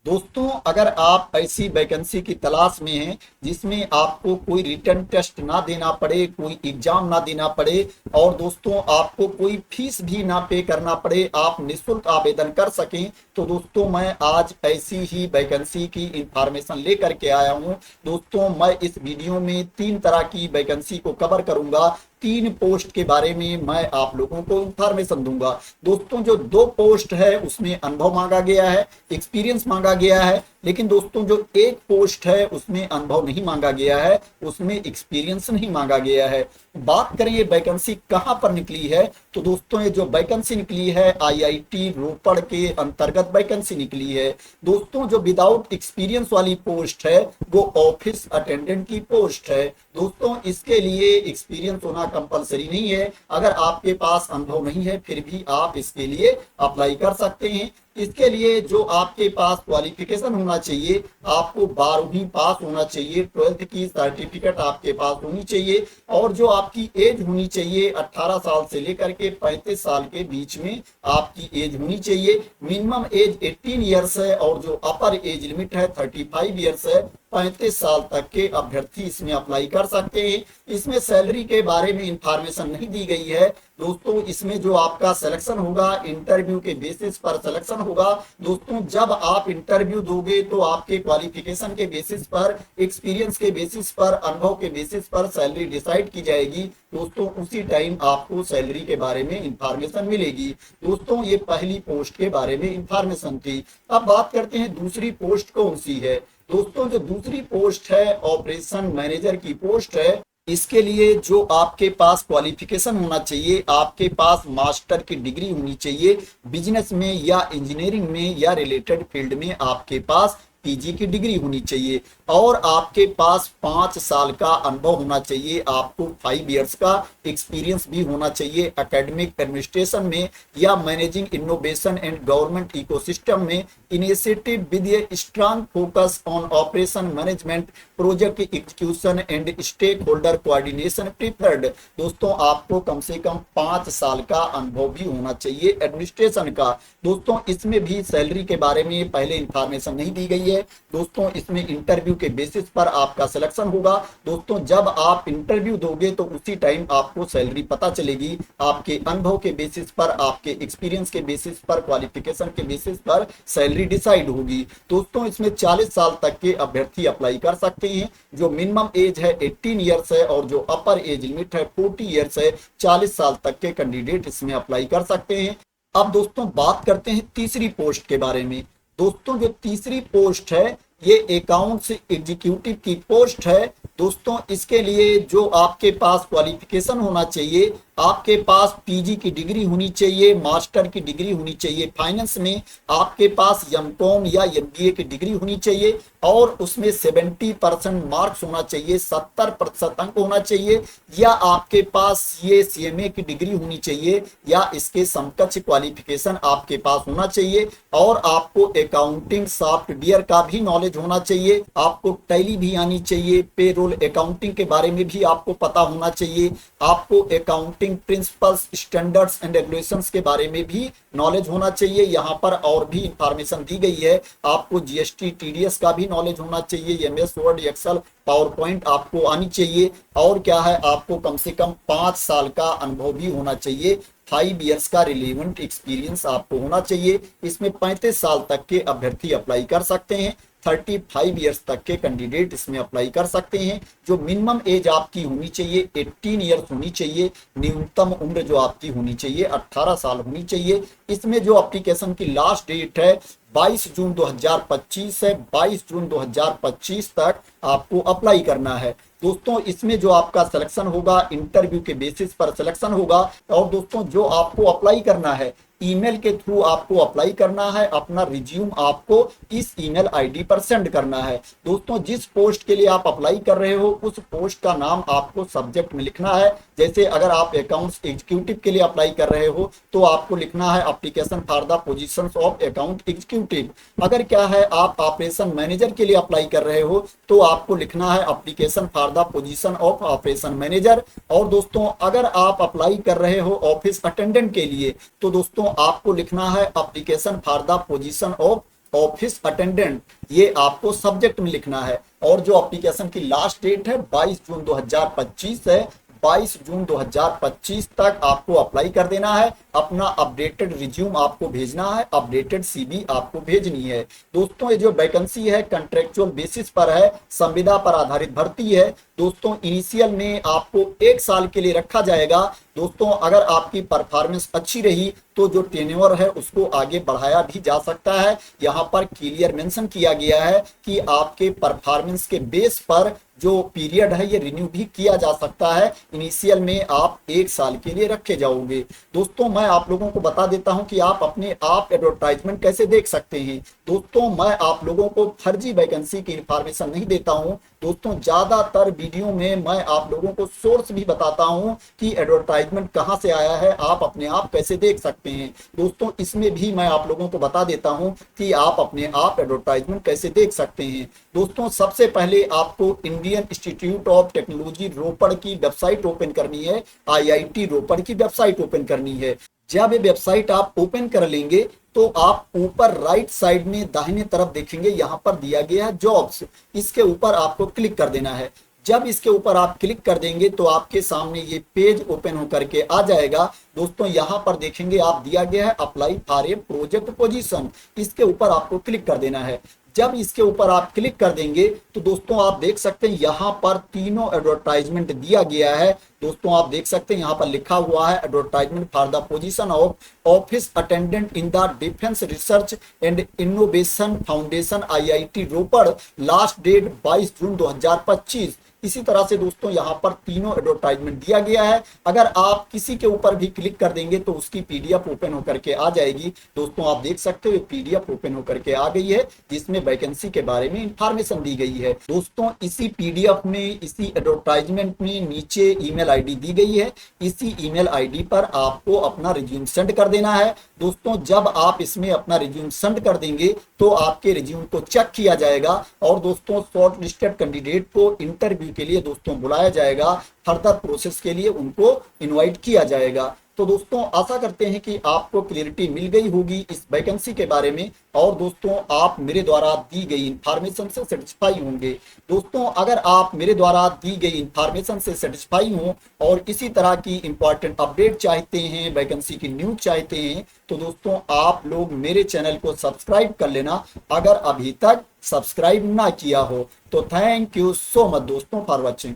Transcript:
दोस्तों, अगर आप ऐसी वैकेंसी की तलाश में हैं जिसमें आपको कोई रिटन टेस्ट ना देना पड़े, कोई एग्जाम ना देना पड़े और दोस्तों आपको कोई फीस भी ना पे करना पड़े, आप निःशुल्क आवेदन कर सकें, तो दोस्तों मैं आज ऐसी ही वैकेंसी की इंफॉर्मेशन लेकर के आया हूं। दोस्तों, मैं इस वीडियो में 3 तरह की वैकेंसी को कवर करूंगा। 3 पोस्ट के बारे में मैं आप लोगों को इंफॉर्मेशन दूंगा। दोस्तों, जो 2 पोस्ट है उसमें अनुभव मांगा गया है, एक्सपीरियंस मांगा गया है, लेकिन दोस्तों जो 1 पोस्ट है उसमें अनुभव नहीं मांगा गया है, उसमें एक्सपीरियंस नहीं मांगा गया है। बात करें ये वैकेंसी कहां पर निकली है, तो दोस्तों ये जो वैकेंसी निकली है आईआईटी रोपड़ के अंतर्गत वैकेंसी निकली है। दोस्तों, जो विदाउट एक्सपीरियंस वाली पोस्ट है वो ऑफिस अटेंडेंट की पोस्ट है। दोस्तों, इसके लिए एक्सपीरियंस होना कंपलसरी नहीं है। अगर आपके पास अनुभव नहीं है फिर भी आप इसके लिए अप्लाई कर सकते हैं। इसके लिए जो आपके पास क्वालिफिकेशन होना चाहिए, आपको 12वीं पास होना चाहिए, 12th की सर्टिफिकेट आपके पास होनी चाहिए और जो आपकी एज होनी चाहिए 18 साल से लेकर के 35 साल के बीच में आपकी एज होनी चाहिए। मिनिमम एज 18 ईयर्स है और जो अपर एज लिमिट है 35 ईयर्स है। 35 साल तक के अभ्यर्थी इसमें अप्लाई कर सकते हैं। इसमें सैलरी के बारे में इंफॉर्मेशन नहीं दी गई है। दोस्तों, इसमें जो आपका सिलेक्शन होगा इंटरव्यू के बेसिस पर सिलेक्शन होगा। दोस्तों, जब आप इंटरव्यू दोगे तो आपके क्वालिफिकेशन के बेसिस पर, एक्सपीरियंस के बेसिस पर, अनुभव के बेसिस पर सैलरी डिसाइड की जाएगी। दोस्तों, उसी टाइम आपको सैलरी के बारे में इंफॉर्मेशन मिलेगी। दोस्तों, ये पहली पोस्ट के बारे में इंफॉर्मेशन थी। अब बात करते हैं दूसरी पोस्ट कौन सी है। दोस्तों, जो दूसरी पोस्ट है ऑपरेशन मैनेजर की पोस्ट है। इसके लिए जो आपके पास क्वालिफिकेशन होना चाहिए, आपके पास मास्टर की डिग्री होनी चाहिए, बिजनेस में या इंजीनियरिंग में या रिलेटेड फील्ड में आपके पास पीजी की डिग्री होनी चाहिए और आपके पास 5 साल का अनुभव होना चाहिए। आपको 5 इयर्स का एक्सपीरियंस भी होना चाहिए एकेडमिक एडमिनिस्ट्रेशन में या managing innovation and government ecosystem में। Initiative with a strong focus on operation management, project execution and stakeholder coordination preferred. दोस्तों, आपको कम से कम 5 साल का अनुभव भी होना चाहिए एडमिनिस्ट्रेशन का। दोस्तों, इसमें भी सैलरी के बारे में पहले इंफॉर्मेशन नहीं दी गई है। दोस्तों, इसमें इंटरव्यू के बेसिस पर आपका सिलेक्शन होगा। दोस्तों, जब आप इंटरव्यू दोगे तो उसी टाइम आपको सैलरी पता चलेगी। आपके अनुभव के बेसिस पर, आपके एक्सपीरियंस के बेसिस पर, क्वालिफिकेशन के बेसिस पर सैलरी डिसाइड होगी। दोस्तों, इसमें 40 साल तक के अभ्यर्थी अप्लाई कर सकते हैं। जो मिनिमम एज है 18 ईयर्स है और जो अपर एज लिमिट है 40 ईयर्स है। 40 साल तक के कैंडिडेट इसमें अप्लाई कर सकते हैं। अब दोस्तों, बात करते हैं तीसरी पोस्ट के बारे में। दोस्तों, जो तीसरी पोस्ट है ये अकाउंट्स एग्जीक्यूटिव की पोस्ट है। दोस्तों, इसके लिए जो आपके पास क्वालिफिकेशन होना चाहिए, आपके पास पीजी की डिग्री होनी चाहिए, मास्टर की डिग्री होनी चाहिए फाइनेंस में, आपके पास एमकॉम या एमबीए की डिग्री होनी चाहिए और उसमें 70% मार्क्स होना चाहिए, 70% अंक होना चाहिए, या आपके पास ये सीएमए की डिग्री होनी चाहिए या इसके समकक्ष क्वालिफिकेशन आपके पास होना चाहिए और आपको अकाउंटिंग सॉफ्टवेयर का भी नॉलेज होना चाहिए। आपको टैली भी आनी चाहिए, पेरोल अकाउंटिंग के बारे में भी आपको पता होना चाहिए, आपको accounting principles, standards and regulations के बारे में भी नॉलेज होना चाहिए। यहाँ पर और भी इंफॉर्मेशन दी गई है। आपको जीएसटी टीडीएस का भी नॉलेज होना चाहिए, MS Word, Excel, PowerPoint आपको आनी चाहिए और क्या है, आपको कम से कम 5 साल का अनुभव भी होना चाहिए। 5 इयर्स का रिलेवेंट एक्सपीरियंस आपको होना चाहिए। इसमें 35 साल तक के अभ्यर्थी अप्लाई कर सकते हैं। 35 इयर्स तक के कैंडिडेट इसमें अप्लाई कर सकते हैं। जो मिनिमम एज आपकी होनी चाहिए 18 इयर्स होनी चाहिए। न्यूनतम उम्र जो आपकी होनी चाहिए 18 साल होनी चाहिए। इसमें जो एप्लीकेशन की लास्ट डेट है 22 जून 2025 है। 22 जून 2025 तक आपको अप्लाई करना है। दोस्तों, इसमें जो आपका सिलेक्शन होगा इंटरव्यू के बेसिस पर सिलेक्शन होगा और दोस्तों जो आपको अप्लाई करना है ईमेल के थ्रू आपको अप्लाई करना है। अपना रिज्यूम आपको इस ईमेल आईडी पर सेंड करना है। दोस्तों, जिस पोस्ट के लिए आप अप्लाई कर रहे हो उस पोस्ट का नाम आपको सब्जेक्ट में लिखना है। जैसे अगर आप अकाउंट्स एग्जीक्यूटिव के लिए अप्लाई कर रहे हो तो आपको लिखना है application for the position of account executive. अगर क्या है आप ऑपरेशन मैनेजर के लिए अप्लाई कर रहे हो तो आपको लिखना है application for the position of operation manager. और दोस्तों, अगर आप अप्लाई कर रहे हो ऑफिस अटेंडेंट के लिए तो दोस्तों आपको लिखना है application for the position of office attendant, ये आपको सब्जेक्ट में लिखना है। और जो एप्लीकेशन की लास्ट डेट है 22 जून 2025 है, 22 जून 2025 तक आपको अप्लाई कर देना है। अपना अपडेटेड रिज्यूम आपको भेजना है, अपडेटेड सीवी आपको भेजनी है। दोस्तों ये जो वैकेंसी है कंट्रेक्चुअल बेसिस पर है, संविदा पर आधारित भर्ती है। दोस्तों इनिशियल में आपको 1 साल के लिए रखा जाएगा। दोस्तों अगर आपकी परफॉर्मेंस अच्छी रही तो जो टेन्योर है उसको आगे बढ़ाया भी जा सकता है। यहाँ पर क्लियर मेंशन किया गया है कि आपके परफॉर्मेंस के बेस पर जो पीरियड है ये रिन्यू भी किया जा सकता है। इनिशियल में आप 1 साल के लिए रखे जाओगे। दोस्तों मैं आप लोगों को बता देता हूं कि आप अपने आप एडवर्टाइजमेंट कैसे देख सकते हैं। दोस्तों मैं आप लोगों को फर्जी वैकेंसी की इंफॉर्मेशन नहीं देता हूं। दोस्तों ज्यादातर वीडियो में मैं आप लोगों को सोर्स भी बताता हूं कि एडवर्टाइजमेंट कहां से आया है, आप अपने आप कैसे देख सकते हैं। दोस्तों इसमें भी मैं आप लोगों को बता देता हूं कि आप अपने आप एडवर्टाइजमेंट कैसे देख सकते हैं। दोस्तों सबसे पहले आपको इंडियन इंस्टीट्यूट ऑफ टेक्नोलॉजी रोपड़ की वेबसाइट ओपन करनी है, IIT रोपड़ की वेबसाइट ओपन करनी है। जब ये वेबसाइट आप ओपन कर लेंगे तो आप ऊपर राइट साइड में दाहिने तरफ देखेंगे, यहां पर दिया गया है जॉब्स, इसके ऊपर आपको क्लिक कर देना है। जब इसके ऊपर आप क्लिक कर देंगे तो आपके सामने ये पेज ओपन होकर के आ जाएगा। दोस्तों यहां पर देखेंगे आप दिया गया है apply for a project position, इसके ऊपर आपको क्लिक कर देना है। जब इसके ऊपर आप क्लिक कर देंगे तो दोस्तों आप देख सकते हैं यहाँ पर तीनों एडवर्टाइजमेंट दिया गया है। दोस्तों आप देख सकते हैं यहाँ पर लिखा हुआ है advertisement for the position of office attendant in the defence research and innovation foundation IIT Ropar, last date 22 June 2025। इसी तरह से दोस्तों यहाँ पर तीनों एडवर्टाइजमेंट दिया गया है। अगर आप किसी के ऊपर भी क्लिक कर देंगे तो उसकी PDF ओपन होकर के आ जाएगी। दोस्तों आप देख सकते हो PDF ओपन होकर के आ गई है जिसमें वैकेंसी के बारे में इंफॉर्मेशन दी गई है। दोस्तों इसी PDF में, इसी एडवर्टाइजमेंट में नीचे ईमेल ID दी गई है। इसी ईमेल ID पर आपको अपना रिज्यूम सेंड कर देना है। दोस्तों जब आप इसमें अपना रिज्यूम सेंड कर देंगे तो आपके रिज्यूम को चेक किया जाएगा और दोस्तों शॉर्ट लिस्टेड कैंडिडेट को इंटरव्यू के लिए दोस्तों बुलाया जाएगा, फर्दर प्रोसेस के लिए उनको इनवाइट किया जाएगा। तो दोस्तों आशा करते हैं कि आपको क्लियरिटी मिल गई होगी इस वैकेंसी के बारे में और दोस्तों आप मेरे द्वारा दी गई इंफॉर्मेशन से सेटिस्फाई होंगे। दोस्तों अगर आप मेरे द्वारा दी गई इंफॉर्मेशन से सेटिस्फाई हों और इसी तरह की इंपॉर्टेंट अपडेट चाहते हैं, वैकेंसी की न्यूज चाहते हैं तो दोस्तों आप लोग मेरे चैनल को सब्सक्राइब कर लेना अगर अभी तक सब्सक्राइब ना किया हो। तो थैंक यू सो मच दोस्तों फॉर वॉचिंग।